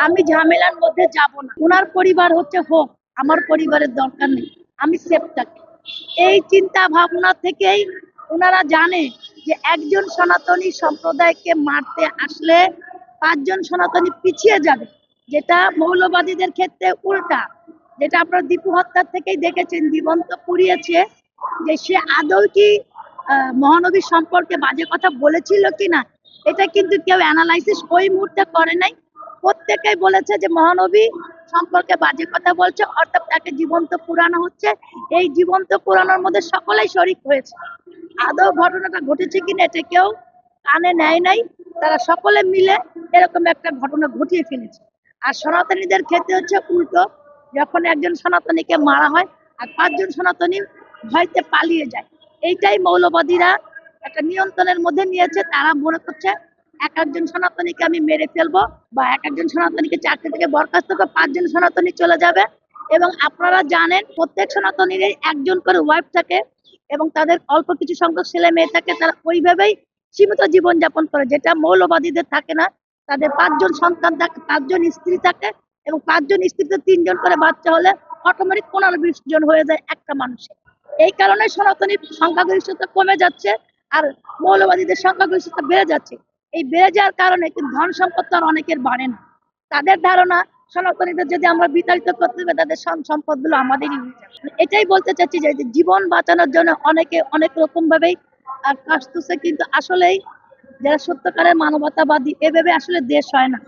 আমি ঝামেলার মধ্যে যাব না। ওনার পরিবার হচ্ছে হোক, আমার পরিবারের দরকার নেই, আমি সেফ থাকি। এই চিন্তা ভাবনা থেকেই ওনারা জানে যে একজন সনাতনী সম্প্রদায়কে মারতে আসলে 5 জন সনাতনী পিছিয়ে যাবে, যেটা মৌলবাদীদের ক্ষেত্রে উল্টা। যেটা আপনারা দীপু হত্যার থেকেই দেখেছেন, জীবন্ত পুড়িয়েছে, যে সে আদৌ কি মহানবী সম্পর্কে বাজে কথা বলেছিল কিনা, এটা কিন্তু কেউ অ্যানালাইসিস ওই মুহূর্তে করে নাই। প্রত্যেকেই বলেছে যে মহানবী সম্পর্কে বাজে কথা বলছে, অর্থাৎ তাকে জীবন্ত পুরানো হচ্ছে। এই জীবন্ত পুরানোর মধ্যে সকলেই শরিক হয়েছে। আদৌ ঘটনাটা ঘটেছে কিনা এটা কেউ কানে নেয় নাই। তারা সকলে মিলে এরকম একটা ঘটনা ঘটিয়ে ফেলেছে। আর সনাতনীদের ক্ষেত্রে হচ্ছে উল্টো, যখন একজন সনাতনীকে মারা হয় আর 5 জন সনাতনী ভয়তে পালিয়ে যায়। এইটাই মৌলবাদীরা একটা নিয়ন্ত্রণের মধ্যে নিয়েছে। তারা মনে করছে এক একজন সনাতনীকে আমি মেরে ফেলবো, বা এক একজন সনাতনীকে চাকরি থেকে বরখাস্ত করে 5 জন সনাতনী চলে যাবে। এবং আপনারা জানেন প্রত্যেক সনাতনীর একজন করে ওয়াইফ থাকে এবং তাদের অল্প কিছু সংখ্যক ছেলে মেয়ে থাকে। তারা ওইভাবেই সীমিত জীবন যাপন করে, যেটা মৌলবাদীদের থাকে না। তাদের 5 জন সন্তান থাকে, 5 জন স্ত্রী থাকে, এবং 5 জন স্ত্রীতে 3 জন করে বাচ্চা হলে অটোমেটিক 15-20 জন হয়ে যায় একটা মানুষের। এই কারণে সনাতনীর সংখ্যাগরিষ্ঠতা কমে যাচ্ছে আর মৌলবাদীদের সংখ্যাগরিষ্ঠতা বেড়ে যাচ্ছে। এই বেড়ে যাওয়ার কারণে কিন্তু ধন সম্পদ তো আর অনেকের বাড়ে না। তাদের ধারণা সনাতনীদের যদি আমরা বিতাড়িত করতে পারি, তাদের সম্পদ গুলো আমাদেরই হয়ে যাবে। এটাই বলতে চাচ্ছি যে জীবন বাঁচানোর জন্য অনেকে অনেক রকম ভাবেই কাজ করছে, কিন্তু আসলেই যারা সত্যকারের মানবতাবাদী, এভাবে আসলে দেশ হয় না।